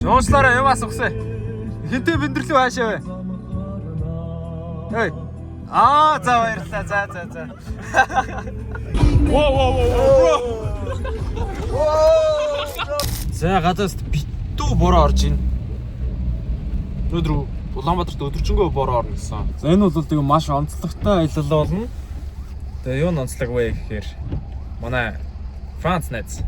Уучлаарай юм асуухсаа. Хинтээ биндэрлүү хаашаа вэ? Эй. За баярлалаа. За. Whoa. За гадаас битүү бороо орж ийн. Өдрөө Улаанбаатарт өдөржингөө бороо орно гэсэн. За энэ бол тэгээ маш онцлогтой аялал болно. Тэгээ юу н онцлог вэ гэхээр манай Франц найз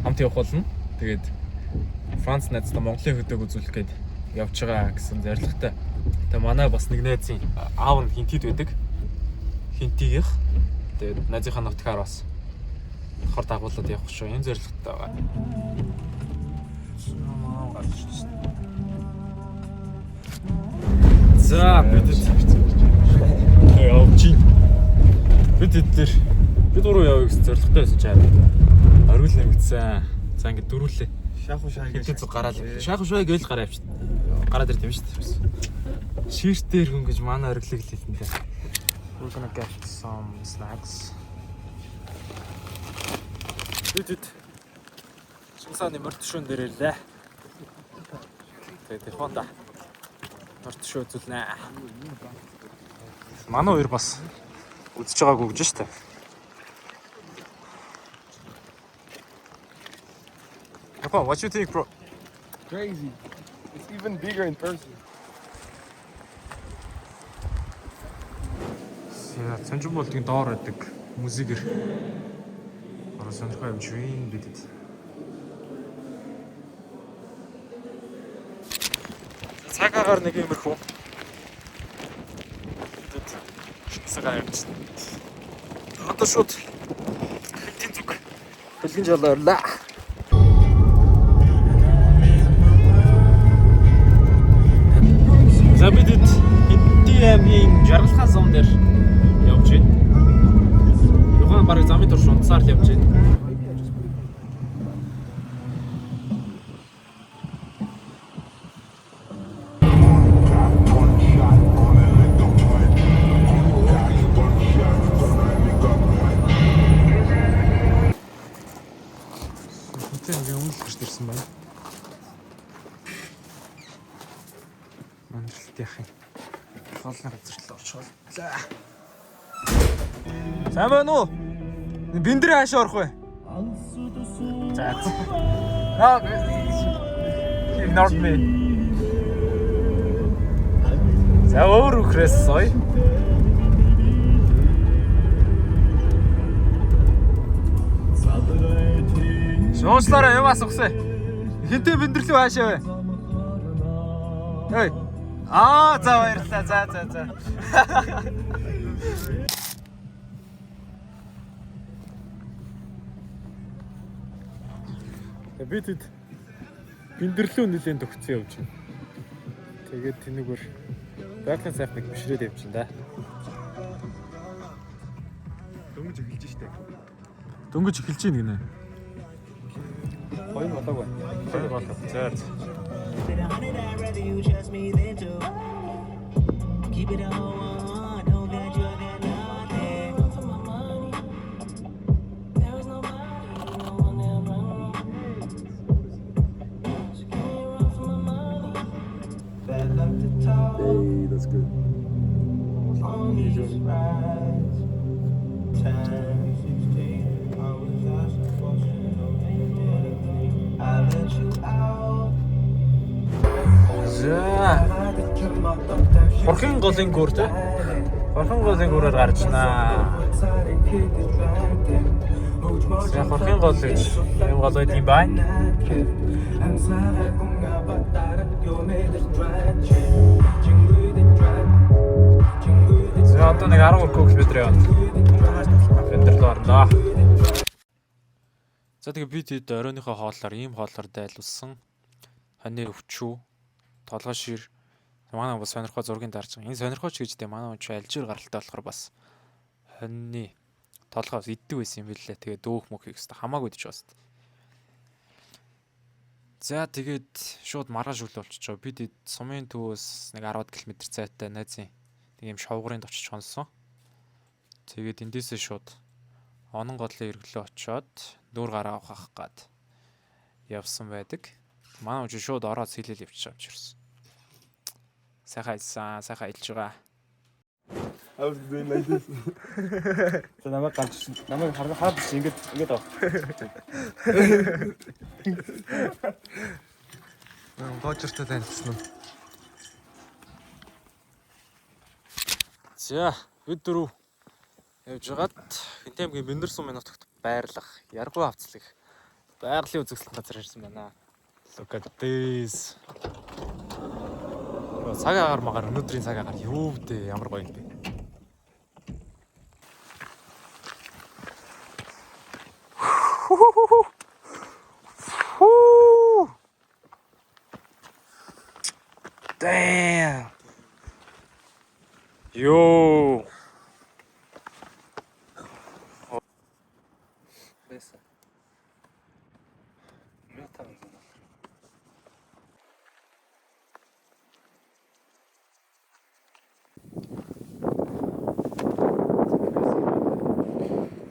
хамт явах болно. Тэгээд Франц найзтай Монголын хөдөг үзүүлэх гээд явж байгаа гэсэн зорилготой. Тэгээ манай бас нэг найзын аав нь Хинтид байдаг. Хинтигийнх. Тэгээд найзынхаа нутгаар бас хор дагуулад явах шүү. Энэ зорилготой байгаа. За бид явж ийн. Бид гурав явъя гэсэн зорилготой байсан чаа. Оргил нэмэгдсэн. За ингэ дөрүүлээ. Шахуу гэж гараал. Шахуу гэж гараа явчих. Гараад ирд юм шүү дээ. Ширтээр хүн гэж манай оргилыг хэлсэн дээ. We're gonna get some snacks. Бид Шинсааны мөртшүүн дээр ирлээ. Тэгээд Honda мөртшөө үзүүлнэ. Манай хоёр бас үзэж байгаагүй гэж штэ. Япон, what you think, bro? Crazy. It's even bigger in person. Яа, Цанжин болтын доор байдаг музикэр. Орос сонирхоо юм чинь бидэд. Цагаагаар нэг юмрхүү. Цагаа явж. Одоо шууд хинтийн зүг. Бэлгэн жолоо орлаа. За бидэд хинтийн жаргалхан зам дээр явж байна. Юухан барыг замын турш унтсаар л явж байна. Хинтийн өмнө л гарч ирсэн байна. Мандралт яах юм. Хоолны газар орчвол. За. Сайн байна уу? Биндрээ хаашаа орох вэ? За. Ignore me. За өөр үхрээс сой. Уучлаарай юм асуухсаа. Хинтээ биндэрлүү хаашаа вэ? Эй. За баярлалаа. За. Бидэд биндэрлүү нэлээд төгцсөн явж байна. Тэгээд тэнэгвэр байгалийн сайхныг бишрээд явж байна да. Дөнгөж эхэлж штэ. Дөнгөж эхэлж ийн гинэ. Хоёр болоогүй. Хоёр болоо. За. Keep it on, don't get you get nothing. For my money, there is nobody, no one there running. She can't run for my money. Felt like the top. Hey, that's good. On these rides, time 16. I was asking for I let you out. Хорхон голын гүр тэ. Хорхон голын гүрээр гарч наа. За хорхон гол гэж юм гол байд юм байна. За одоо нэг 13 км явна. Фендерлөө орноо. За тэгээ би тэд оройныхоо хооллоор ийм хооллоор дайлуулсан. Хоньны өвчүү, толгой шир манай бас сонирхоо зургийн дарж байгаа. Энэ сонирхооч гэжтэй манай хүн ч альжир гаралтай болохоор бас хоньны толгоос иддэг байсан юм билээ. Тэгээ дөөх мөх хийх хэвээр хамаагүй дэж бас. За тэгээд шууд маргааш өглөө болчихж байгаа. Бид сумын төвөөс нэг 10 км цайтай найзын нэг юм шовгорынд очиж хонсон. Тэгээд эндээсээ шууд онон голын эргэлөө очиод нүүр гараа авах гад явсан байдаг. Манай хүн шууд ороод сэлэл явчих авчирсан. Сайхан ажилласан, сайхан ажиллаж байгаа. I was doing like this. За намайг хараад чи ингэж аа. Гоожртой танилцсан нь. За, бид дөрөв явж байгаад Хинтэмгийн Бэндэрсүн нутагт байрлах, Яргуу хавцлах байгалийн үзэсгэлэн газар ирсэн байна. Look at this. Цаг агаар магаар өнөөдрийн цаг агаар юу вэ? Ямар гоё юм бэ? Damn. Yo. Бэса. Мэтан.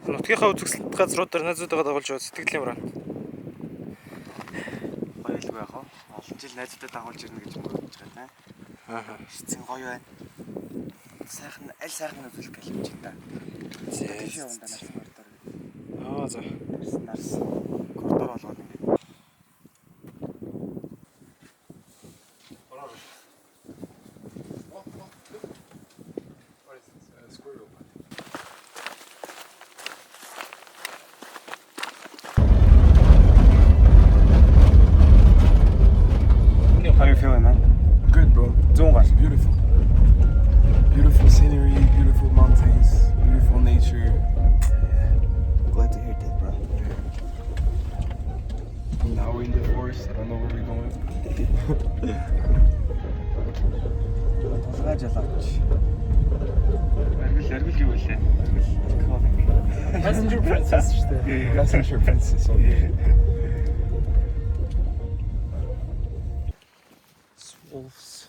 Нутгийнхаа үзэсгэлэнт газруудаар найзуудаа дагуулж байгаа сэтгэл юмраа. Гоёлгүй яах вэ? Олон жил найзуудаа дагуулж ирнэ гэж бодож байгаа нэ. Аа. Эцэн гоё байна. Сайхан аль сайхан үзүүлэх гэж юм чи та. Тийш явандаа нас коридор. Аа за. Нарс коридор болгоод ингэ. Squirrel. How you feeling, man? Good, bro. It's beautiful. Beautiful scenery, beautiful mountains, beautiful nature. Glad to hear that, bro. Now we're in the forest. I don't know where we're going. Тусгай жалаач. Аргил юу вэ? Passenger princess шүү дээ. Passenger princess. Okay. Wolves.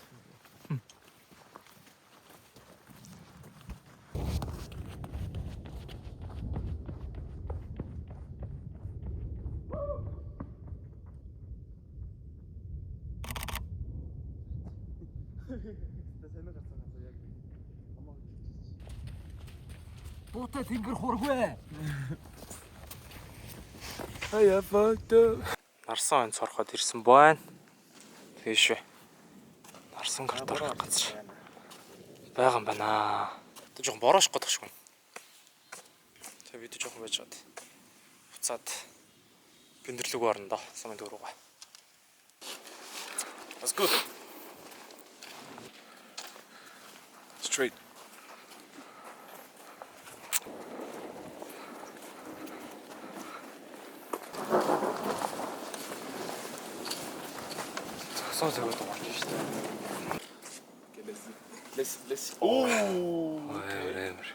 Буутай тэнгэр хургвэ. I fucked up. Нарсан онц ороход ирсэн байна. Тийш үү. Нарсан картор газар байгаа юм байна. Тэ жоохон бороош годох шиг байна. Тэ бид жоохон байж чад. Буцаад бэндэрлэг орно доо. Самын дөрөв. Let's go. Straight. Сон зэвэд орж шүү дээ. Let's. Oh. Амар.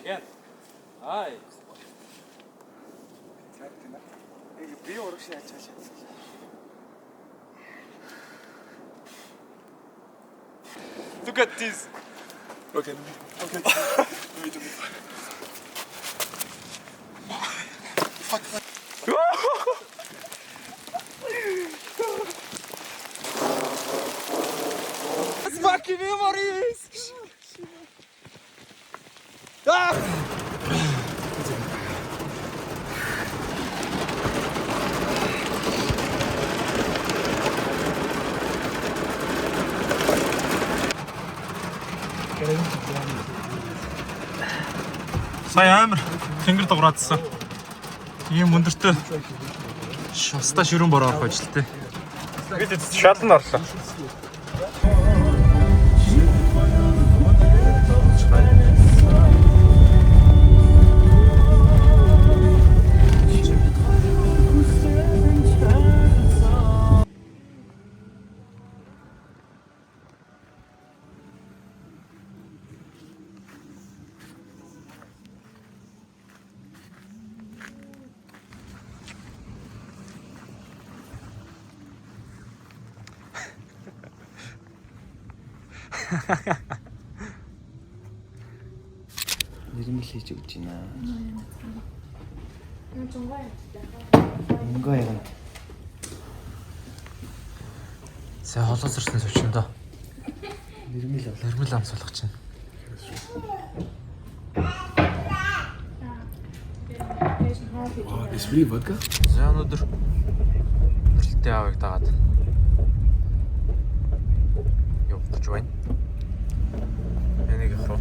Яа. Ай. Би урагш яаж чаашаа. Look at this. Okay. Fucking memories. Сая амар тэнгэр дуграадсан. Ийм өндөртөө шуста ширүүн бороо орох байж л тээ. Бид шалан орлоо. Нэрмэл хийж өгч байна. 좀 거야. Ингээ яг. Сая холоосорсон сувчиндоо. Нэрмэл ам суулгах чинь. Oh, this really vodka? За өнөөдөр нэрэлтээ авыг дагаад явж байна. Энийг руу.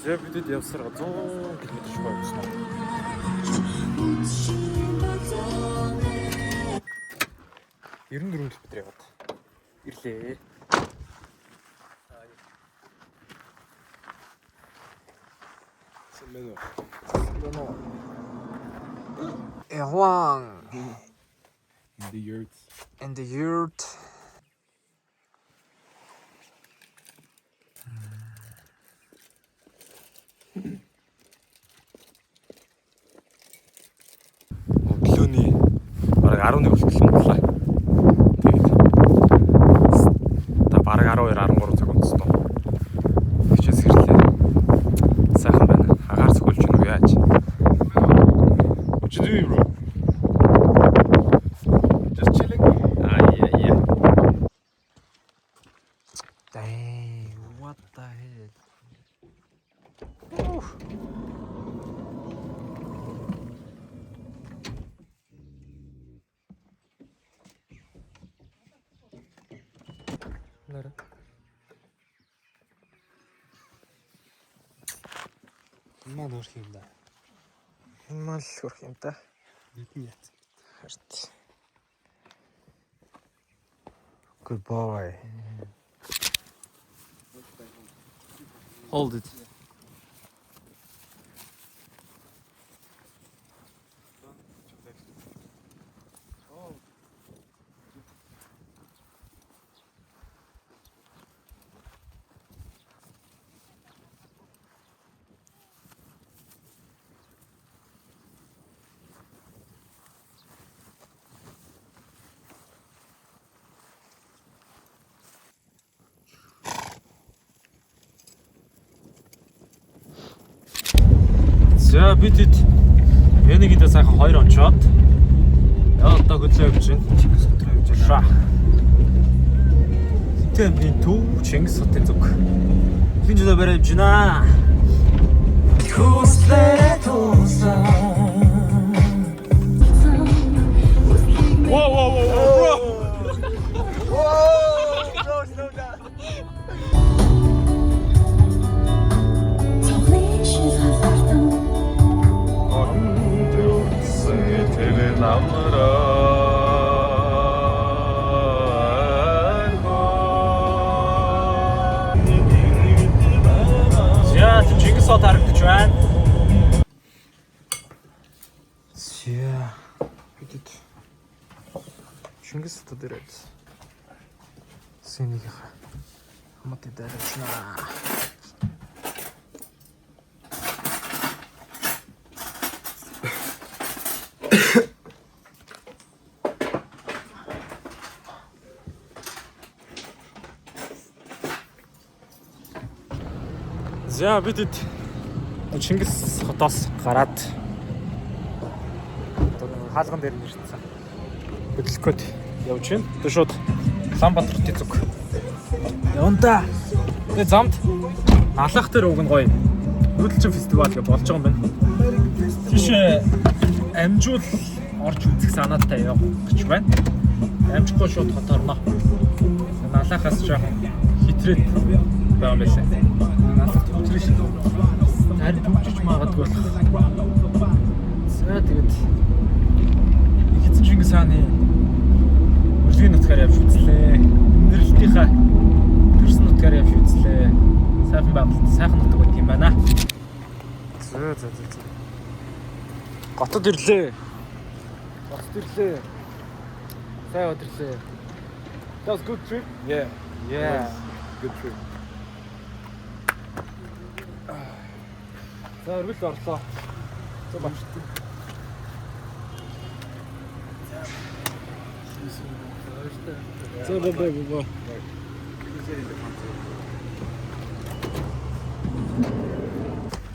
За бидэд явсараа 100 км шгүй явсан. 94 км яваад ирлээ. Erwan In the yurts. in the yurt. Өглөөний бараг 11 болчихлоо боллаа. Тэгээд та бараг 12 13 цаг унтсан. Тэгчээс ирлээ. Сайхан байна. Агаар цохолж гэнэ үү яаж? What you doing, bro? Just chilling. Yeah. Dang, what the hell? Oof. Лара. Маа нөрх юм да. Маа л хөрх юм да. Нийтний яц. Харт. Good boy. Hold it. За бид Янигидээ сайхан 2 онцоод яа одоо хөдлөө явж байна. Чингис хотоо явж байна. Тэмдийн төв Чингис хотын зүг. Хин жоо барай явж байна. За Чингис хот харагдаж байна. За бидэд Чингис хотод ирээд сэнийх хамаатай дайрчнаа. За бидэд Чингис хотоос гараад хаалган дээр нэрсэн. Хөдөлгөөд явж байна. Тэгээ шууд Улаанбаатар хотын зүг. Явна. Тэгээ замд налах дээр уг нь гоё. Нүүдэлчин фестивал гэж болж байгаа юм байна. Тийш амжуул орж үзэх санаатай явах гэж байна. Амжихгүй шууд хот орно. Налахаас жоохон хитрээд байгаа юм байна. Налах төвчрээ шиг. Харин төвчж магадгүй болох. За тэгээд эцэг Чингис хааны өргөний нутгаар явж үзлээ. Нэрэлтийнхаа төрсөн нутгаар явж үзлээ. Сайхан байгальд сайхан нутаг байт юм байна. За. Готод ирлээ. Сайн өдөрлөө. That was good trip. Yeah. Yeah. Good trip. За өргөл орлоо. За бачт. За боо.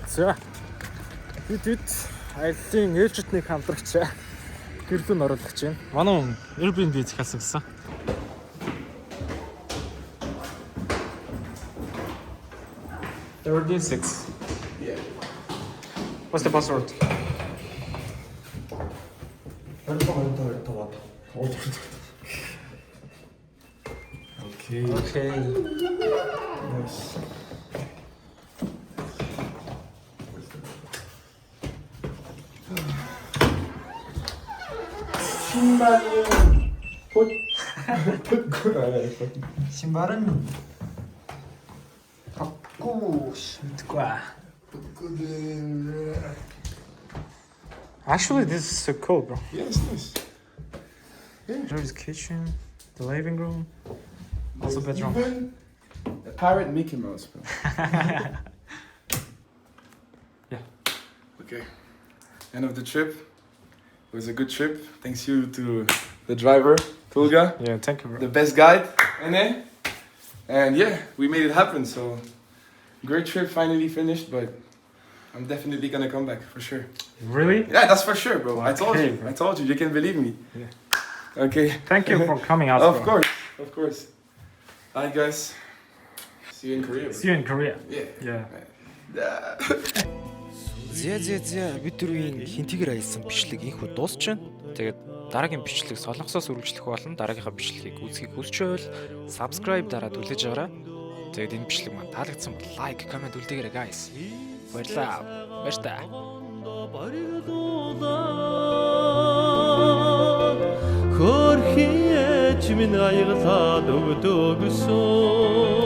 За. Бид аяллаа ээлжитнийг хамтрагч гэрлүүн оруулах гэж байна. Манай хүн Airbnb захиалсан гэсэн. Thirteen six. Yeah. What's the password? Okay. Okay. Nice. 신발은 신발은 갖고 싶을 거야. Actually, this is so cool, bro. Yeah, it's nice. There's the kitchen, the living room, also bedroom. Even a pirate Mickey Mouse, bro. Yeah. Okay. End of the trip. It was a good trip. Thanks you to the driver, Tulga, Yeah, thank you, bro. the best guide, Ene. And yeah, we made it happen. So great trip, finally finished. But I'm definitely gonna come back for sure. Really? Yeah, that's for sure, bro. I told Okay, you. bro. I told you. You can believe me. Yeah. Okay. Thank you for coming out, Of bro. course, of course. Alright, guys. See you in Korea. Bro. See you in Korea. Yeah. Yeah. За бид дөрвийн хинтгээр аялсан бичлэг инхүү дуусч байна. Тэгээд дараагийн бичлэг солонгосоос үргэлжлэх болно. Дараагийнхаа бичлэгийг үзхийг хүсч байвал subscribe дараад үлээж аваарай. Тэгээд энэ бичлэг маань таалагдсан бол like, comment үлдээгээрэй guys. Баярлалаа. Баяртай. Хөрхийн эч минь аяглаад өгдөгсөн